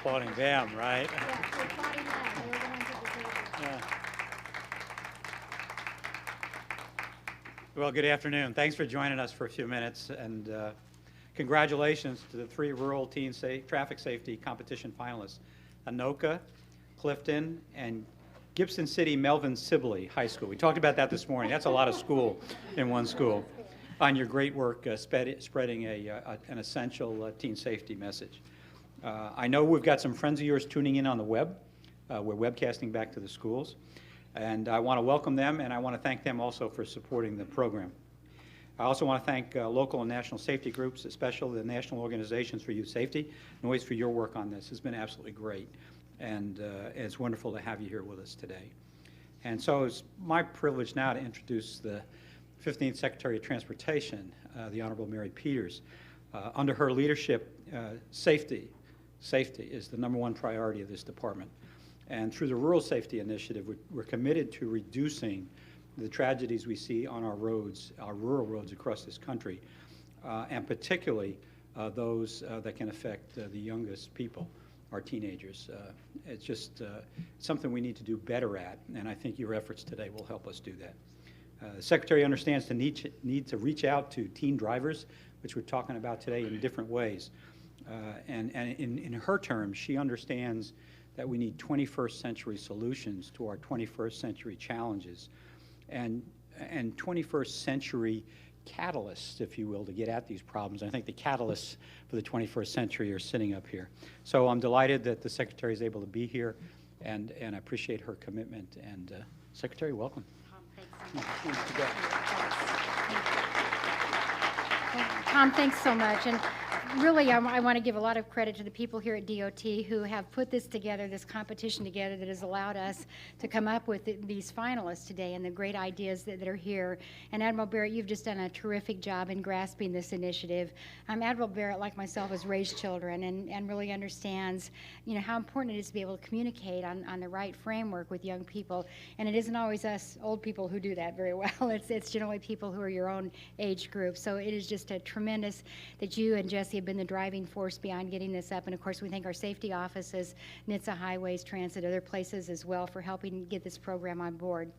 applauding them, right? Yeah, we're applauding them. They were the ones at the table. Yeah. Well, good afternoon. Thanks for joining us for a few minutes, and congratulations to the 3 rural teen traffic safety competition finalists, Anoka, Clifton, and Gibson City Melvin Sibley High School. We talked about that this morning. That's a lot of school in one school. On your great work spreading an essential teen safety message. I know we've got some friends of yours tuning in on the web. We're webcasting back to the schools. And I want to welcome them, and I want to thank them also for supporting the program. I also want to thank local and national safety groups, especially the National Organizations for Youth Safety, and always for your work on this. It's been absolutely great, and it's wonderful to have you here with us today. And so it's my privilege now to introduce the 15th Secretary of Transportation, the Honorable Mary Peters. Under her leadership, safety is the #1 priority of this department. And through the Rural Safety Initiative, we're committed to reducing the tragedies we see on our roads, our rural roads across this country, and particularly those that can affect the youngest people, our teenagers. It's just something we need to do better at, and I think your efforts today will help us do that. The Secretary understands the need to reach out to teen drivers, which we're talking about today in different ways. And in her terms, she understands that we need 21st century solutions to our 21st century challenges and 21st century catalysts, if you will, to get at these problems. I think the catalysts for the 21st century are sitting up here. So I'm delighted that the Secretary is able to be here, and I appreciate her commitment. And Secretary, welcome. Tom, thanks so much. And really, I want to give a lot of credit to the people here at DOT who have put this together, this competition together, that has allowed us to come up with these finalists today and the great ideas that are here. And Admiral Barrett, you've just done a terrific job in grasping this initiative. Admiral Barrett, like myself, has raised children and really understands, how important it is to be able to communicate on the right framework with young people. And it isn't always us old people who do that very well. It's generally people who are your own age group. So it is just a tremendous that you and Jesse have been the driving force beyond getting this up. And of course, we thank our safety offices, NHTSA Highways, Transit, other places as well for helping get this program on board.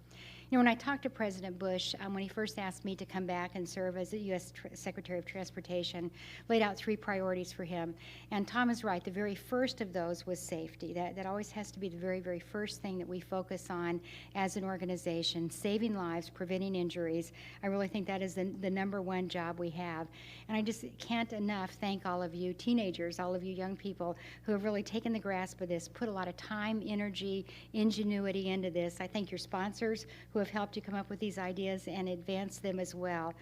When I talked to President Bush, when he first asked me to come back and serve as the U.S. Secretary of Transportation, laid out 3 priorities for him. And Tom is right, the very first of those was safety. That always has to be the very, very first thing that we focus on as an organization, saving lives, preventing injuries. I really think that is the #1 job we have. And I just can't enough thank all of you teenagers, all of you young people who have really taken the grasp of this, put a lot of time, energy, ingenuity into this. I thank your sponsors who have helped you come up with these ideas and advance them as well.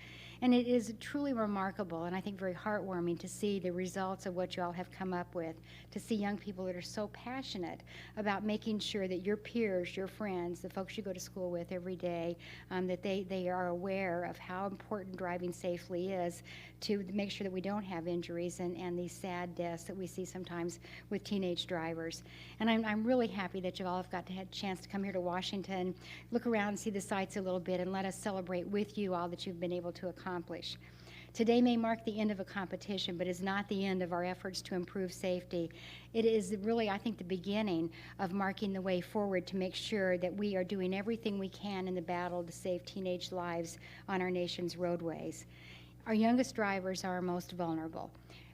And it is truly remarkable and I think very heartwarming to see the results of what you all have come up with, to see young people that are so passionate about making sure that your peers, your friends, the folks you go to school with every day, that they are aware of how important driving safely is to make sure that we don't have injuries and these sad deaths that we see sometimes with teenage drivers. And I'm really happy that you all have got to have a chance to come here to Washington, look around and see the sights a little bit, and let us celebrate with you all that you've been able to accomplish. Today may mark the end of a competition, but is not the end of our efforts to improve safety. It is really, I think, the beginning of marking the way forward to make sure that we are doing everything we can in the battle to save teenage lives on our nation's roadways. Our youngest drivers are our most vulnerable.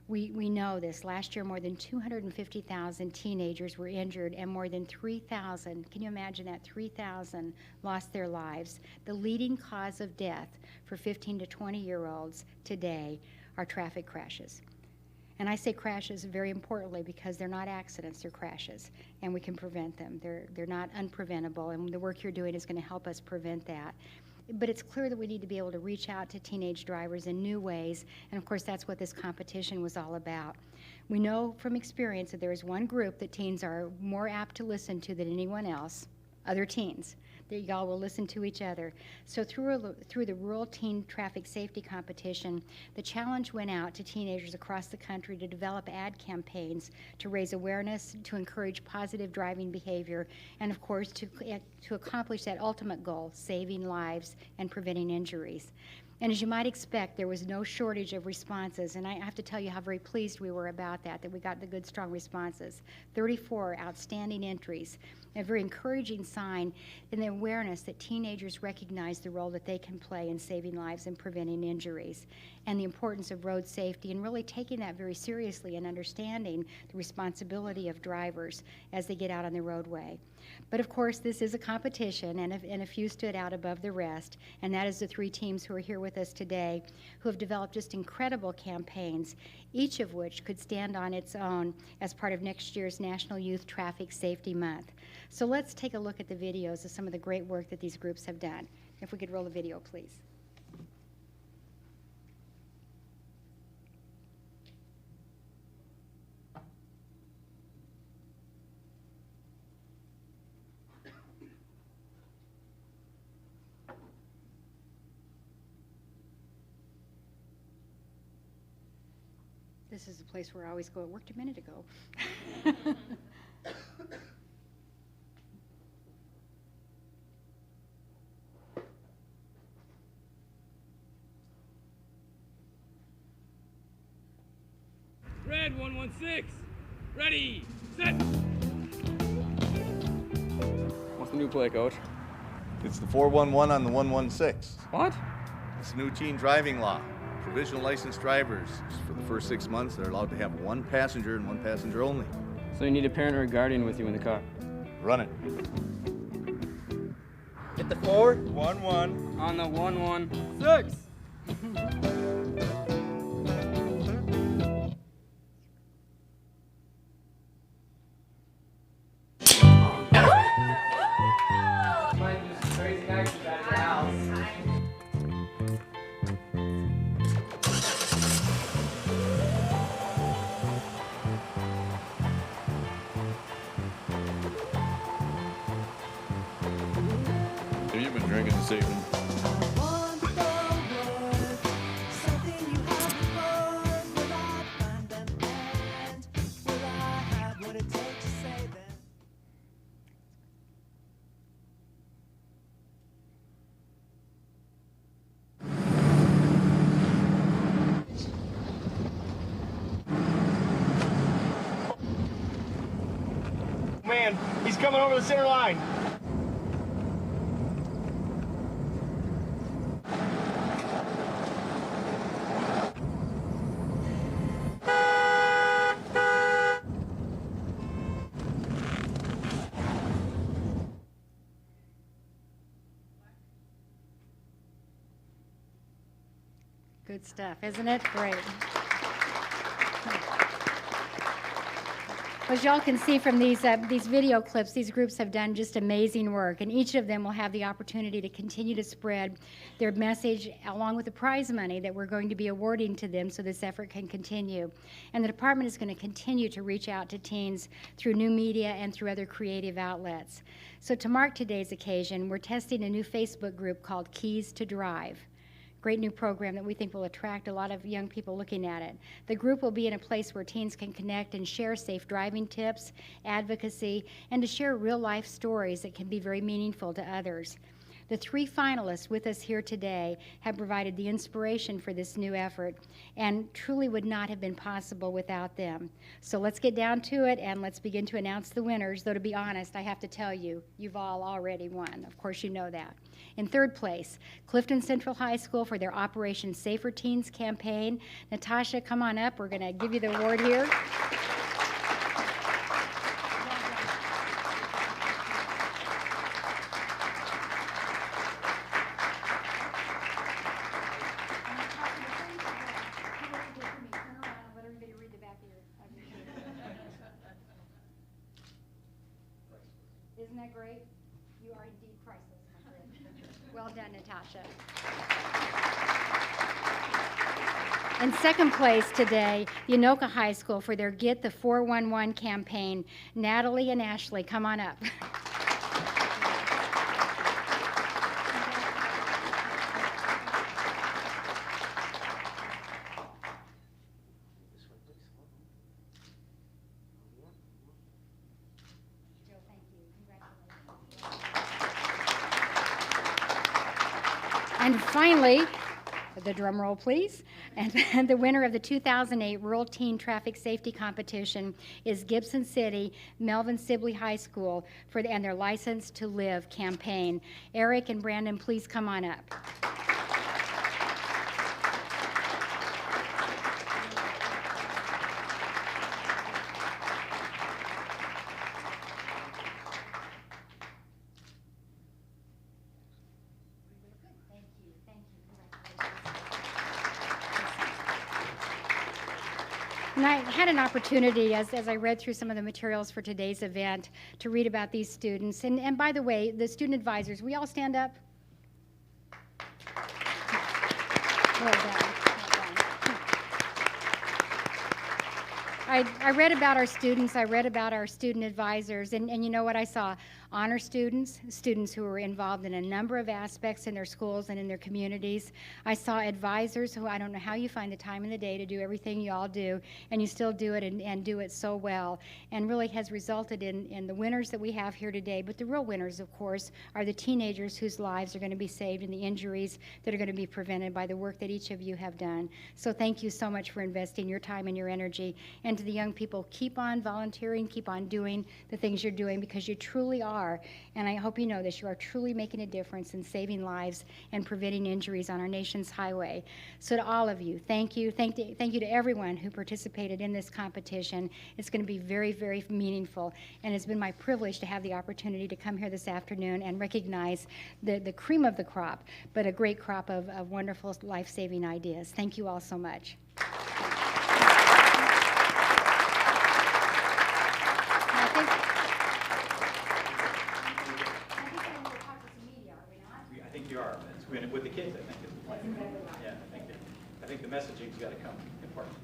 We know this. Last year, more than 250,000 teenagers were injured and more than 3,000, can you imagine that, 3,000 lost their lives. The leading cause of death for 15 to 20-year-olds today are traffic crashes. And I say crashes very importantly because they're not accidents, they're crashes, and we can prevent them. They're not unpreventable, and the work you're doing is going to help us prevent that. But it's clear that we need to be able to reach out to teenage drivers in new ways, and of course that's what this competition was all about. We know from experience that there is one group that teens are more apt to listen to than anyone else, other teens. that y'all will listen to each other. So through the Rural Teen Traffic Safety Competition, the challenge went out to teenagers across the country to develop ad campaigns to raise awareness, to encourage positive driving behavior, and of course to accomplish that ultimate goal, saving lives and preventing injuries. And as you might expect, there was no shortage of responses, and I have to tell you how very pleased we were about that we got the good, strong responses. 34 outstanding entries, a very encouraging sign in the awareness that teenagers recognize the role that they can play in saving lives and preventing injuries, and the importance of road safety, and really taking that very seriously and understanding the responsibility of drivers as they get out on the roadway. But of course, this is a competition, and a few stood out above the rest, and that is the 3 teams who are here with us today, who have developed just incredible campaigns, each of which could stand on its own as part of next year's National Youth Traffic Safety Month. So let's take a look at the videos of some of the great work that these groups have done. If we could roll the video, please. This is the place where I always go, it worked a minute ago. Red 116, ready, set. What's the new play, Coach? It's the 411 on the 116. What? It's a new teen driving law. Provisional licensed drivers, for the first 6 months, they're allowed to have 1 passenger and 1 passenger only. So you need a parent or a guardian with you in the car. Run it. Hit the 411 on the 116. Have you been drinking this evening? Man, he's coming over the center line. Good stuff, isn't it? Great. As y'all can see from these video clips, these groups have done just amazing work, and each of them will have the opportunity to continue to spread their message along with the prize money that we're going to be awarding to them so this effort can continue. And the department is going to continue to reach out to teens through new media and through other creative outlets. So to mark today's occasion, we're testing a new Facebook group called Keys to Drive. Great new program that we think will attract a lot of young people looking at it. The group will be in a place where teens can connect and share safe driving tips, advocacy, and to share real life stories that can be very meaningful to others. The 3 finalists with us here today have provided the inspiration for this new effort and truly would not have been possible without them. So let's get down to it and let's begin to announce the winners, though to be honest, I have to tell you, you've all already won. Of course you know that. In 3rd place, Clifton Central High School for their Operation Safer Teens campaign. Natasha, come on up. We're going to give you the award here. Isn't that great? You are indeed priceless, my friend. Well done, Natasha. In 2nd place today, Anoka High School for their Get the 411 campaign. Natalie and Ashley, come on up. And finally, the drum roll, please. And the winner of the 2008 Rural Teen Traffic Safety Competition is Gibson City Melvin Sibley High School and their License to Live campaign. Eric and Brandon, please come on up. And I had an opportunity, as I read through some of the materials for today's event, to read about these students. And by the way, the student advisors, we all stand up? Well done. Well done. I read about our students, I read about our student advisors, and you know what I saw? Honor students, students who were involved in a number of aspects in their schools and in their communities. I saw advisors who I don't know how you find the time in the day to do everything you all do, and you still do it and do it so well, and really has resulted in the winners that we have here today. But the real winners, of course, are the teenagers whose lives are going to be saved and the injuries that are going to be prevented by the work that each of you have done. So thank you so much for investing your time and your energy. And to the young people, keep on volunteering, keep on doing the things you're doing, because you truly are. And I hope you know this, you are truly making a difference in saving lives and preventing injuries on our nation's highway. So to all of you, thank you. Thank you to everyone who participated in this competition. It's going to be very, very meaningful. And it's been my privilege to have the opportunity to come here this afternoon and recognize the cream of the crop, but a great crop of wonderful life-saving ideas. Thank you all so much. I think you are. With the kids, I think. Yeah, I think the messaging's got to come important.